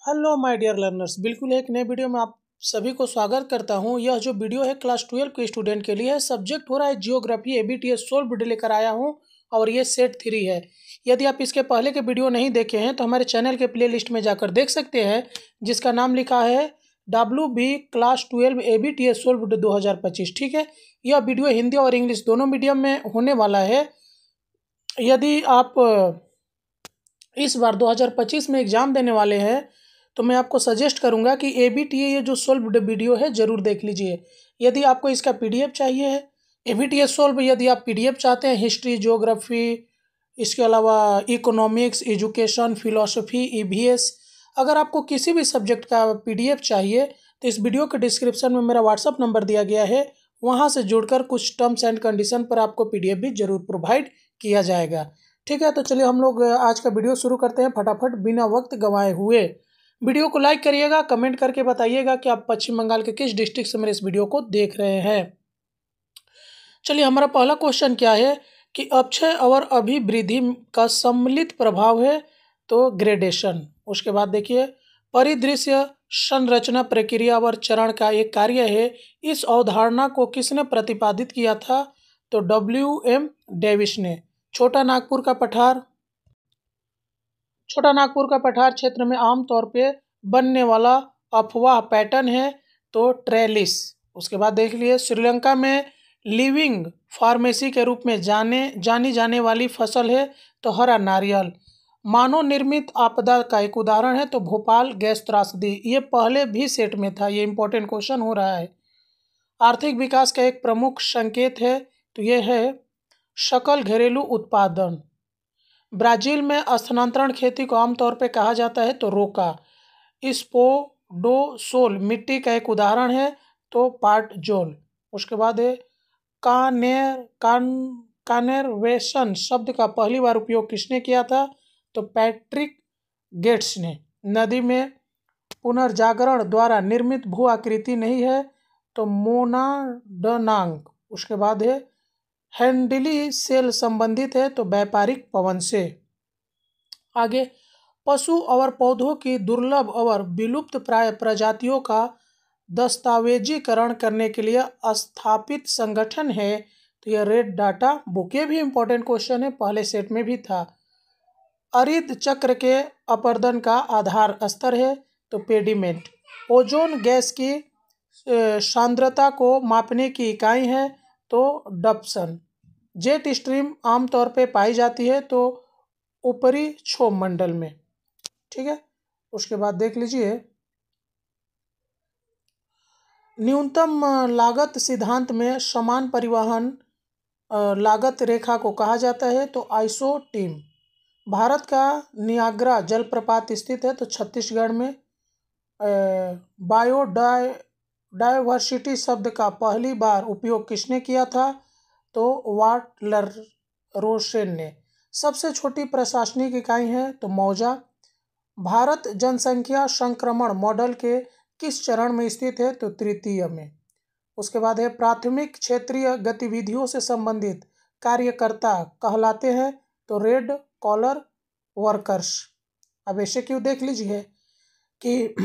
Hello my dear learners, बिल्कुल एक नए वीडियो में आप सभी को स्वागत करता हूं। यह जो वीडियो है क्लास 12 के स्टूडेंट के लिए है। सब्जेक्ट हो रहा है जियोग्राफी। एबीटीएस सोल्व्ड लेकर आया हूं और ये सेट 3 है। यदि आप इसके पहले के वीडियो नहीं देखे हैं तो हमारे चैनल के प्लेलिस्ट में जाकर देख सकते हैं, जिसका नाम लिखा है WB क्लास 12 एबीटीएस सोल्व्ड 2025। ठीक है, यह वीडियो हिंदी और इंग्लिश दोनों मीडियम में होने वाला है। यदि आप इस बार 2025 में एग्ज़ाम देने वाले हैं तो मैं आपको सजेस्ट करूंगा कि एबीटीए ये जो सोल्व्ड वीडियो है ज़रूर देख लीजिए। यदि आपको इसका पीडीएफ चाहिए है, एबीटीए सोल्व, यदि आप पीडीएफ चाहते हैं हिस्ट्री, ज्योग्राफी, इसके अलावा इकोनॉमिक्स, एजुकेशन, फिलॉसफी, ईवीएस, अगर आपको किसी भी सब्जेक्ट का पीडीएफ चाहिए तो इस वीडियो के डिस्क्रिप्शन में मेरा व्हाट्सअप नंबर दिया गया है। वहाँ से जुड़कर कुछ टर्म्स एंड कंडीशन पर आपको पीडीएफ भी ज़रूर प्रोवाइड किया जाएगा। ठीक है, तो चलिए हम लोग आज का वीडियो शुरू करते हैं फटाफट बिना वक्त गंवाए हुए। वीडियो को लाइक करिएगा, कमेंट करके बताइएगा कि आप पश्चिम बंगाल के किस डिस्ट्रिक्ट से मेरे इस वीडियो को देख रहे हैं। चलिए, हमारा पहला क्वेश्चन क्या है कि अक्षय और अभिवृद्धि का सम्मिलित प्रभाव है तो ग्रेडेशन। उसके बाद देखिए, परिदृश्य संरचना प्रक्रिया और चरण का एक कार्य है। इस अवधारणा को किसने प्रतिपादित किया था? तो WM डेविस ने। छोटा नागपुर का पठार क्षेत्र में आमतौर पे बनने वाला अफवाह पैटर्न है तो ट्रेलिस। उसके बाद देख लिए, श्रीलंका में लिविंग फार्मेसी के रूप में जानी जाने वाली फसल है तो हरा नारियल। मानव निर्मित आपदा का एक उदाहरण है तो भोपाल गैस त्रासदी। ये पहले भी सेट में था, ये इंपॉर्टेंट क्वेश्चन हो रहा है। आर्थिक विकास का एक प्रमुख संकेत है तो ये है सकल घरेलू उत्पादन। ब्राजील में स्थानांतरण खेती को आमतौर पर कहा जाता है तो रोका। स्पोडोसोल मिट्टी का एक उदाहरण है तो पार्टजोल। उसके बाद है कानेरवेशन शब्द का पहली बार उपयोग किसने किया था? तो पैट्रिक गेट्स ने। नदी में पुनर्जागरण द्वारा निर्मित भू आकृति नहीं है तो मोनाडनांग। उसके बाद है हैंडली सेल संबंधित है तो व्यापारिक पवन से। आगे, पशु और पौधों की दुर्लभ और विलुप्त प्राय प्रजातियों का दस्तावेजीकरण करने के लिए स्थापित संगठन है तो यह रेड डाटा बुक। ये भी इंपॉर्टेंट क्वेश्चन है, पहले सेट में भी था। अरिद चक्र के अपरदन का आधार स्तर है तो पेडिमेंट। ओजोन गैस की सांद्रता को मापने की इकाई है तो डप्सन। जेट स्ट्रीम आमतौर पे पाई जाती है तो ऊपरी क्षोभ मंडल में। ठीक है, उसके बाद देख लीजिए, न्यूनतम लागत सिद्धांत में समान परिवहन लागत रेखा को कहा जाता है तो आइसोटीम। भारत का नियाग्रा जलप्रपात स्थित है तो छत्तीसगढ़ में। बायोडायवर्सिटी शब्द का पहली बार उपयोग किसने किया था? तो वाटलर रोसेन ने। सबसे छोटी प्रशासनिक इकाई है तो मौजा। भारत जनसंख्या संक्रमण मॉडल के किस चरण में स्थित है? तो तृतीय में। उसके बाद है प्राथमिक क्षेत्रीय गतिविधियों से संबंधित कार्यकर्ता कहलाते हैं तो रेड कॉलर वर्कर्स। अब ऐसे क्यों देख लीजिए कि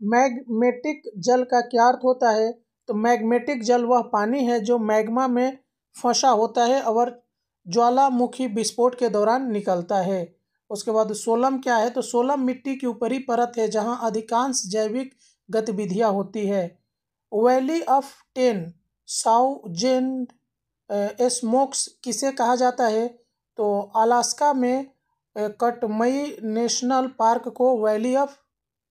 मैग्मेटिक जल का क्या अर्थ होता है? तो मैग्मेटिक जल वह पानी है जो मैग्मा में फंसा होता है और ज्वालामुखी विस्फोट के दौरान निकलता है। उसके बाद सोलम क्या है? तो सोलम मिट्टी की ऊपरी परत है जहां अधिकांश जैविक गतिविधियां होती है। वैली ऑफ 10,000 स्मोक्स किसे कहा जाता है? तो अलास्का में कटमई नेशनल पार्क को वैली ऑफ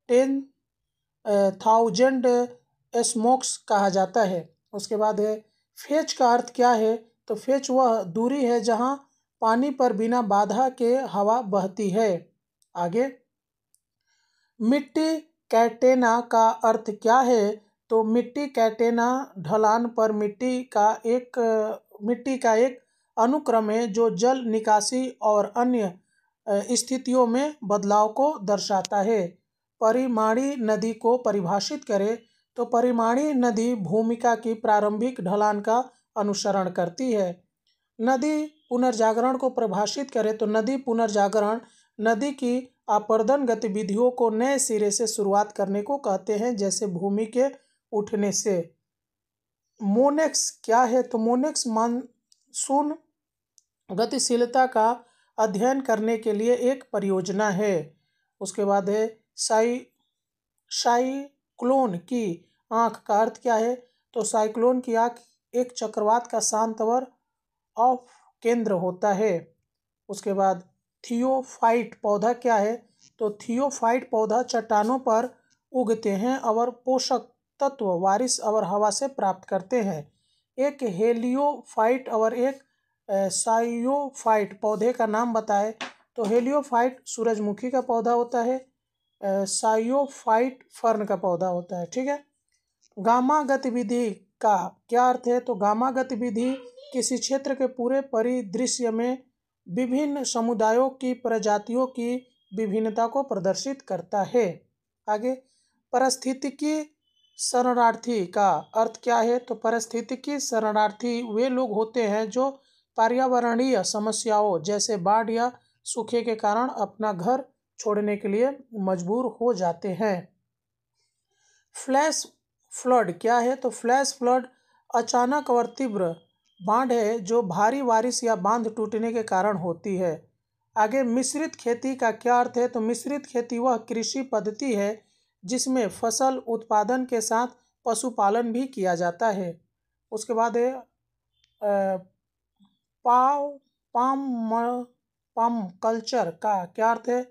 10,000 स्मोक्स कहा जाता है। उसके बाद है फेच का अर्थ क्या है? तो फेच वह दूरी है जहां पानी पर बिना बाधा के हवा बहती है। आगे, मिट्टी कैटेना का अर्थ क्या है? तो मिट्टी कैटेना ढलान पर मिट्टी का एक अनुक्रम है जो जल निकासी और अन्य स्थितियों में बदलाव को दर्शाता है। परिमाणी नदी को परिभाषित करें तो परिमाणी नदी भूमिका की प्रारंभिक ढलान का अनुसरण करती है। नदी पुनर्जागरण को परिभाषित करें तो नदी पुनर्जागरण नदी की अपर्दन गतिविधियों को नए सिरे से शुरुआत करने को कहते हैं, जैसे भूमि के उठने से। मोनेक्स क्या है तो मोनेक्स मानसून गतिशीलता का अध्ययन करने के लिए एक परियोजना है। उसके बाद है साइक्लोन की आंख का अर्थ क्या है तो साइक्लोन की आंख एक चक्रवात का शांत और ऑफ केंद्र होता है। उसके बाद थियोफाइट पौधा क्या है तो थियोफाइट पौधा चट्टानों पर उगते हैं और पोषक तत्व बारिश और हवा से प्राप्त करते हैं। एक हेलियोफाइट और एक साइयोफाइट पौधे का नाम बताए तो हेलियोफाइट सूरजमुखी का पौधा होता है, साइयोफाइट फर्न का पौधा होता है। ठीक है। गामा गतिविधि का क्या अर्थ है तो गामा गतिविधि किसी क्षेत्र के पूरे परिदृश्य में विभिन्न समुदायों की प्रजातियों की विभिन्नता को प्रदर्शित करता है। आगे पारिस्थितिकी शरणार्थी का अर्थ क्या है तो पारिस्थितिकी शरणार्थी वे लोग होते हैं जो पर्यावरणीय समस्याओं जैसे बाढ़ या सूखे के कारण अपना घर छोड़ने के लिए मजबूर हो जाते हैं। फ्लैश फ्लड क्या है तो फ्लैश फ्लड अचानक और तीव्र बाढ़ है जो भारी बारिश या बांध टूटने के कारण होती है। आगे मिश्रित खेती का क्या अर्थ है तो मिश्रित खेती वह कृषि पद्धति है जिसमें फसल उत्पादन के साथ पशुपालन भी किया जाता है। उसके बाद है पाम कल्चर का क्या अर्थ है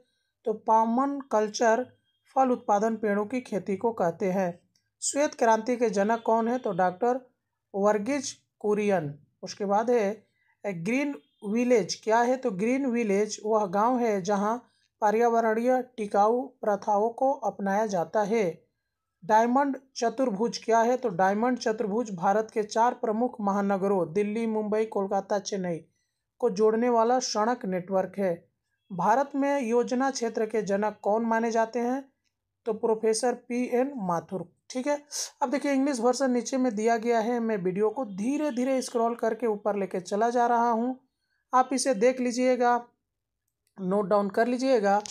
तो पामन कल्चर फल उत्पादन पेड़ों की खेती को कहते हैं। श्वेत क्रांति के जनक कौन है तो डॉक्टर वर्गीज कुरियन। उसके बाद है ग्रीन विलेज क्या है तो ग्रीन विलेज वह गांव है जहां पर्यावरणीय टिकाऊ प्रथाओं को अपनाया जाता है। डायमंड चतुर्भुज क्या है तो डायमंड चतुर्भुज भारत के 4 प्रमुख महानगरों दिल्ली, मुंबई, कोलकाता, चेन्नई को जोड़ने वाला सड़क नेटवर्क है। भारत में योजना क्षेत्र के जनक कौन माने जाते हैं तो प्रोफेसर PN माथुर। ठीक है। अब देखिए इंग्लिश वर्जन नीचे में दिया गया है, मैं वीडियो को धीरे धीरे स्क्रॉल करके ऊपर लेके चला जा रहा हूँ, आप इसे देख लीजिएगा, नोट डाउन कर लीजिएगा।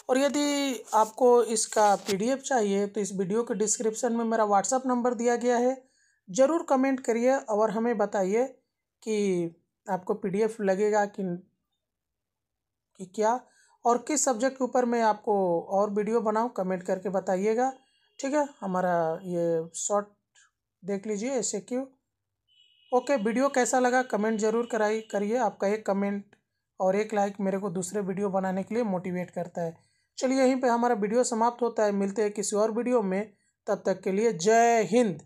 और यदि आपको इसका PDF चाहिए तो इस वीडियो के डिस्क्रिप्शन में मेरा WhatsApp नंबर दिया गया है, ज़रूर कमेंट करिए और हमें बताइए कि आपको PDF लगेगा कि क्या और किस सब्जेक्ट के ऊपर मैं आपको और वीडियो बनाऊं, कमेंट करके बताइएगा। ठीक है। हमारा ये शॉर्ट देख लीजिए SAQ। ओके, वीडियो कैसा लगा कमेंट ज़रूर करिए। आपका एक कमेंट और एक लाइक मेरे को दूसरे वीडियो बनाने के लिए मोटिवेट करता है। चलिए यहीं पे हमारा वीडियो समाप्त होता है, मिलते हैं किसी और वीडियो में, तब तक के लिए जय हिंद।